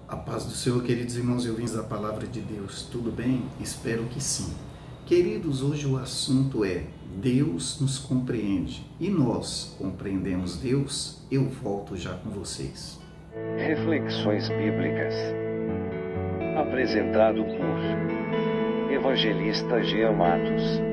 A paz do Senhor, queridos irmãos e ouvintes da Palavra de Deus, tudo bem? Espero que sim. Queridos, hoje o assunto é Deus nos compreende e nós compreendemos Deus. Eu volto já com vocês. Reflexões Bíblicas. Apresentado por Evangelista Jean Matos.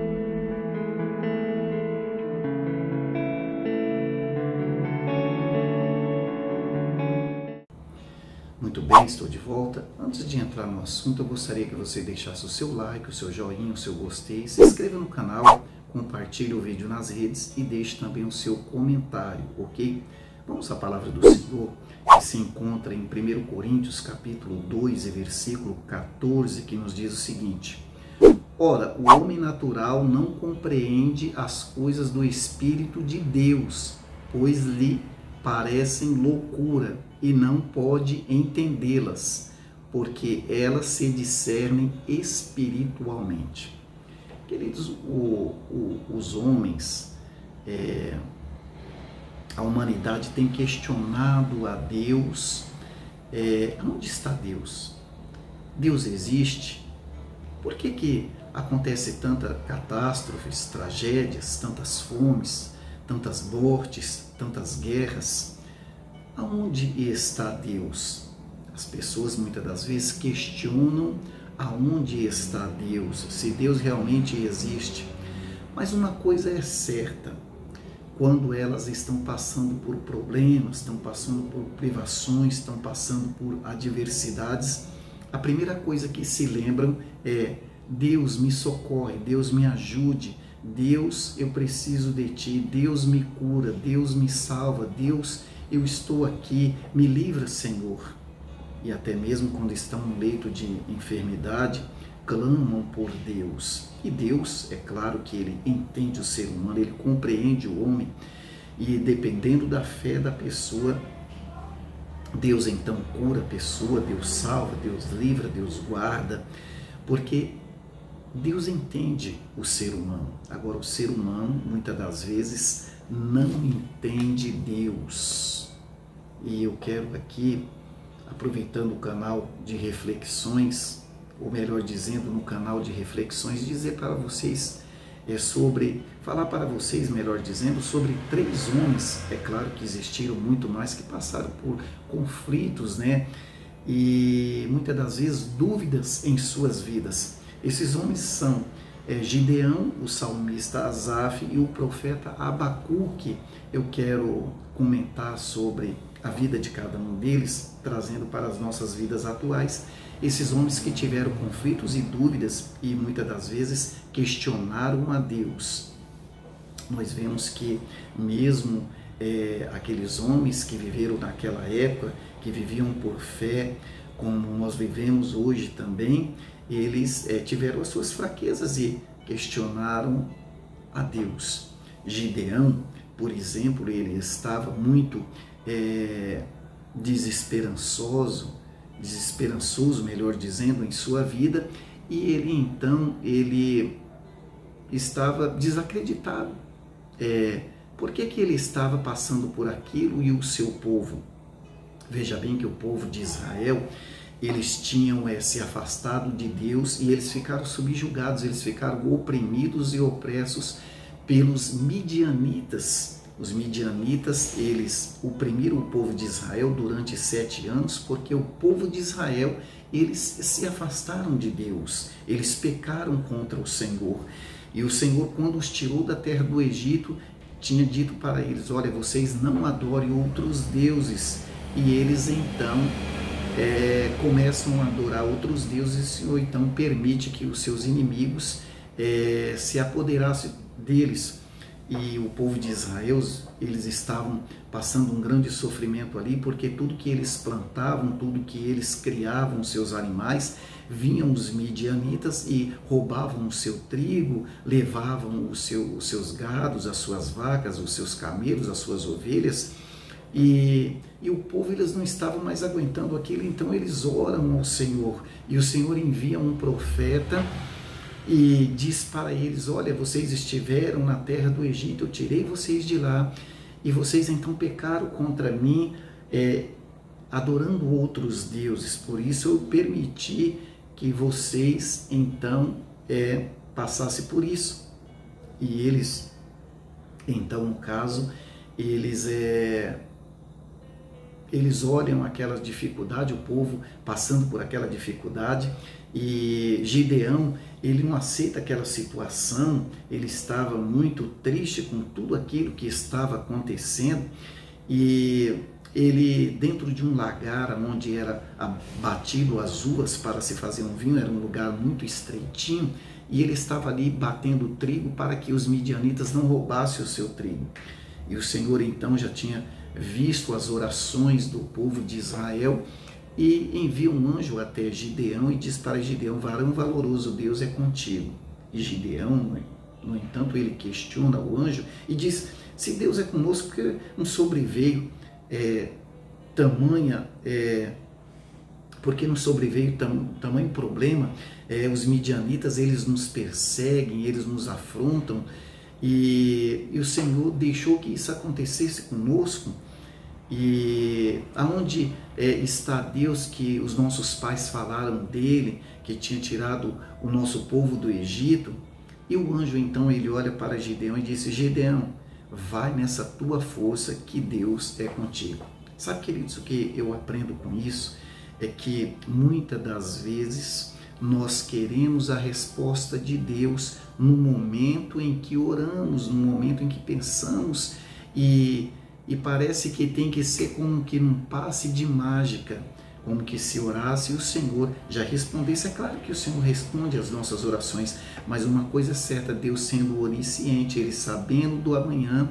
Muito bem, estou de volta. Antes de entrar no assunto, eu gostaria que você deixasse o seu like, o seu joinha, o seu gostei, se inscreva no canal, compartilhe o vídeo nas redes e deixe também o seu comentário, ok? Vamos à palavra do Senhor, que se encontra em 1 Coríntios, capítulo 2, versículo 14, que nos diz o seguinte: Ora, o homem natural não compreende as coisas do Espírito de Deus, pois lhe parecem loucura e não pode entendê-las, porque elas se discernem espiritualmente. Queridos, os homens, a humanidade tem questionado a Deus. Onde está Deus? Deus existe? Por que acontece tanta catástrofes, tragédias, tantas fomes, tantas mortes, tantas guerras? Aonde está Deus? As pessoas muitas das vezes questionam aonde está Deus, se Deus realmente existe. Mas uma coisa é certa: quando elas estão passando por problemas, estão passando por privações, estão passando por adversidades, a primeira coisa que se lembram é: Deus me socorre, Deus me ajude, Deus, eu preciso de Ti, Deus me cura, Deus me salva, Deus, eu estou aqui, me livra, Senhor. E até mesmo quando estão no leito de enfermidade, clamam por Deus. E Deus, é claro que Ele entende o ser humano, Ele compreende o homem, e dependendo da fé da pessoa, Deus então cura a pessoa, Deus salva, Deus livra, Deus guarda, porque Deus entende o ser humano. Agora, o ser humano, muitas das vezes, não entende Deus. E eu quero aqui, aproveitando o canal de reflexões, ou melhor dizendo, no canal de reflexões, dizer para vocês falar para vocês, melhor dizendo, sobre 3 homens. É claro que existiram muito mais que passaram por conflitos, né? E muitas das vezes dúvidas em suas vidas. Esses homens são Gideão, o salmista Asaf e o profeta Abacuque. Eu quero comentar sobre a vida de cada um deles, trazendo para as nossas vidas atuais, esses homens que tiveram conflitos e dúvidas e muitas das vezes questionaram a Deus. Nós vemos que mesmo aqueles homens que viveram naquela época, que viviam por fé, como nós vivemos hoje também, eles tiveram as suas fraquezas e questionaram a Deus. Gideão, por exemplo, ele estava muito desesperançoso, melhor dizendo, em sua vida, e ele estava desacreditado. Por que ele estava passando por aquilo e o seu povo? Veja bem que o povo de Israel, eles tinham se afastado de Deus e eles ficaram subjugados, eles ficaram oprimidos e opressos pelos midianitas. Os midianitas, eles oprimiram o povo de Israel durante 7 anos, porque o povo de Israel, eles se afastaram de Deus, eles pecaram contra o Senhor. E o Senhor, quando os tirou da terra do Egito, tinha dito para eles: olha, vocês não adorem outros deuses. E eles então começam a adorar outros deuses, e o Senhor então permite que os seus inimigos se apoderassem deles. E o povo de Israel, eles estavam passando um grande sofrimento ali, porque tudo que eles plantavam, tudo que eles criavam, seus animais, vinham os midianitas e roubavam o seu trigo, levavam os seus gados, as suas vacas, os seus camelos, as suas ovelhas. E o povo, eles não estavam mais aguentando aquilo, então eles oram ao Senhor, e o Senhor envia um profeta e diz para eles: olha, vocês estiveram na terra do Egito, eu tirei vocês de lá, e vocês então pecaram contra mim, adorando outros deuses, por isso eu permiti que vocês então passassem por isso. E eles, então no caso, eles olham aquela dificuldade, o povo passando por aquela dificuldade, e Gideão, ele não aceita aquela situação, ele estava muito triste com tudo aquilo que estava acontecendo, e ele, dentro de um lagar onde era abatido as uvas para se fazer um vinho, era um lugar muito estreitinho, e ele estava ali batendo trigo para que os midianitas não roubassem o seu trigo. E o Senhor então já tinha visto as orações do povo de Israel e envia um anjo até Gideão e diz para Gideão: varão valoroso, Deus é contigo. E Gideão, no entanto, ele questiona o anjo e diz: se Deus é conosco, porque não sobreveio tamanho problema, os midianitas, eles nos perseguem, eles nos afrontam, e o Senhor deixou que isso acontecesse conosco. E aonde está Deus que os nossos pais falaram dele, que tinha tirado o nosso povo do Egito? E o anjo então, ele olha para Gideão e disse: Gideão, vai nessa tua força que Deus é contigo. Sabe, queridos, o que eu aprendo com isso é que muitas das vezes nós queremos a resposta de Deus no momento em que oramos, no momento em que pensamos, e parece que tem que ser como que num passe de mágica, como que se orasse e o Senhor já respondesse. É claro que o Senhor responde às nossas orações, mas uma coisa é certa, Deus sendo onisciente, Ele sabendo do amanhã,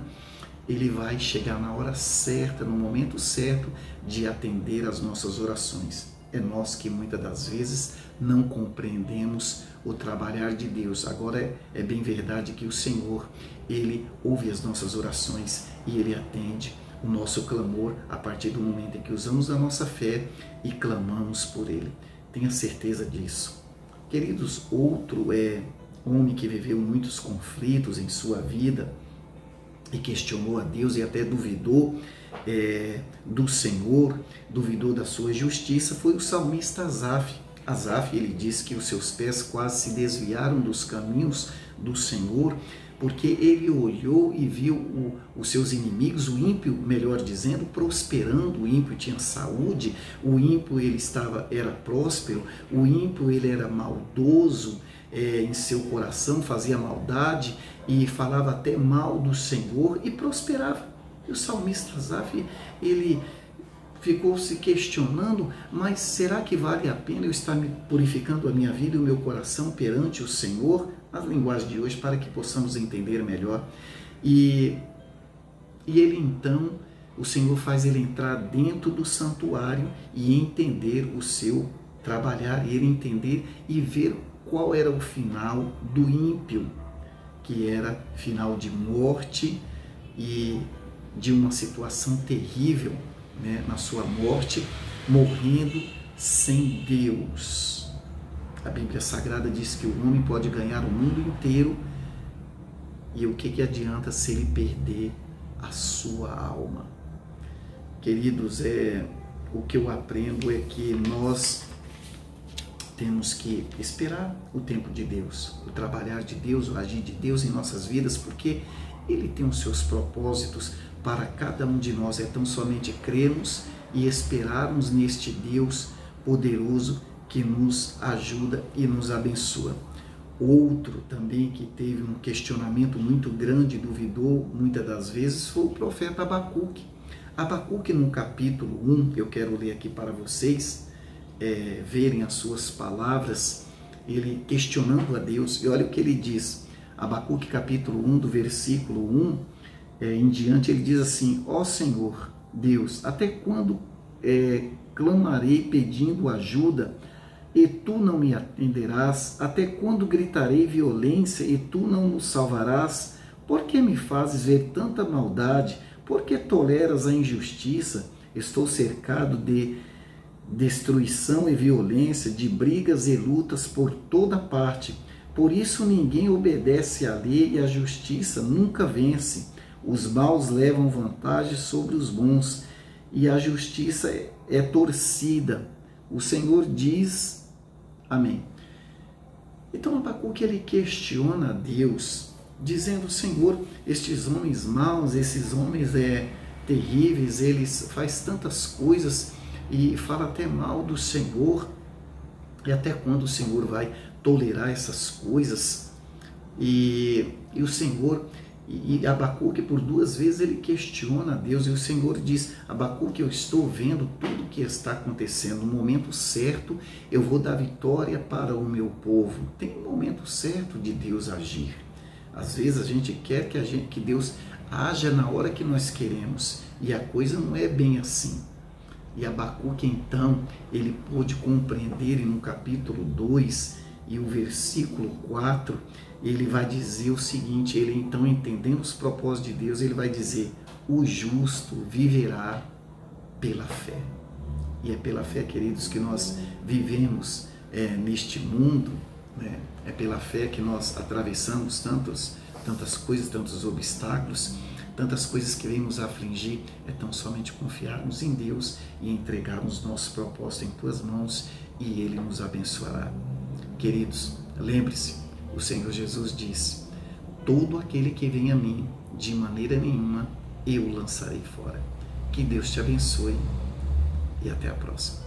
Ele vai chegar na hora certa, no momento certo de atender às nossas orações. É nós que muitas das vezes não compreendemos o trabalhar de Deus. Agora é bem verdade que o Senhor, Ele ouve as nossas orações e Ele atende o nosso clamor a partir do momento em que usamos a nossa fé e clamamos por Ele. Tenha certeza disso. Queridos, outro homem que viveu muitos conflitos em sua vida e questionou a Deus e até duvidou do Senhor, duvidou da sua justiça, foi o salmista Asaf. Asaf, ele diz que os seus pés quase se desviaram dos caminhos do Senhor, porque ele olhou e viu os seus inimigos, o ímpio, melhor dizendo, prosperando. O ímpio tinha saúde, o ímpio era próspero, o ímpio ele era maldoso em seu coração, fazia maldade e falava até mal do Senhor e prosperava. E o salmista Asaf, ele ficou se questionando: mas será que vale a pena eu estar me purificando a minha vida e o meu coração perante o Senhor? Na linguagem de hoje, para que possamos entender melhor. E ele então, o Senhor faz ele entrar dentro do santuário e entender o seu trabalhar, ele entender e ver qual era o final do ímpio, que era final de morte e de uma situação terrível, né, na sua morte, morrendo sem Deus. A Bíblia Sagrada diz que o homem pode ganhar o mundo inteiro e o que adianta se ele perder a sua alma? Queridos, o que eu aprendo é que nós temos que esperar o tempo de Deus, o trabalhar de Deus, o agir de Deus em nossas vidas, porque Ele tem os seus propósitos para cada um de nós. É tão somente crermos e esperarmos neste Deus poderoso que nos ajuda e nos abençoa. Outro também que teve um questionamento muito grande, duvidou muitas das vezes, foi o profeta Abacuque. Abacuque, no capítulo 1, eu quero ler aqui para vocês verem as suas palavras, ele questionando a Deus, e olha o que ele diz. Abacuque capítulo 1, do versículo 1 em diante, ele diz assim: ó Senhor Deus, até quando clamarei pedindo ajuda e tu não me atenderás? Até quando gritarei violência e tu não nos salvarás? Por que me fazes ver tanta maldade? Por que toleras a injustiça? Estou cercado de destruição e violência, de brigas e lutas por toda parte. Por isso ninguém obedece à lei e a justiça nunca vence. Os maus levam vantagem sobre os bons e a justiça é torcida. O Senhor diz amém. Então Abacuque ele questiona Deus, dizendo: Senhor, estes homens maus, esses homens terríveis, eles fazem tantas coisas e fala até mal do Senhor. E até quando o Senhor vai tolerar essas coisas? E o Senhor, e Abacuque por 2 vezes ele questiona a Deus, e o Senhor diz: Abacuque, eu estou vendo tudo o que está acontecendo, no momento certo eu vou dar vitória para o meu povo. Tem um momento certo de Deus agir. Às vezes a gente quer que Deus haja na hora que nós queremos, e a coisa não é bem assim. E Abacuque então, ele pôde compreender, e no capítulo 2 e o versículo 4, ele vai dizer o seguinte, ele então entendendo os propósitos de Deus, ele vai dizer: o justo viverá pela fé. E é pela fé, queridos, que nós vivemos neste mundo, né? É pela fé que nós atravessamos tantas coisas, tantos obstáculos, tantas coisas que vêm nos afligir. É tão somente confiarmos em Deus e entregarmos nosso propósito em tuas mãos, e Ele nos abençoará. Queridos, lembre-se, o Senhor Jesus disse: todo aquele que vem a mim, de maneira nenhuma eu o lançarei fora. Que Deus te abençoe e até a próxima.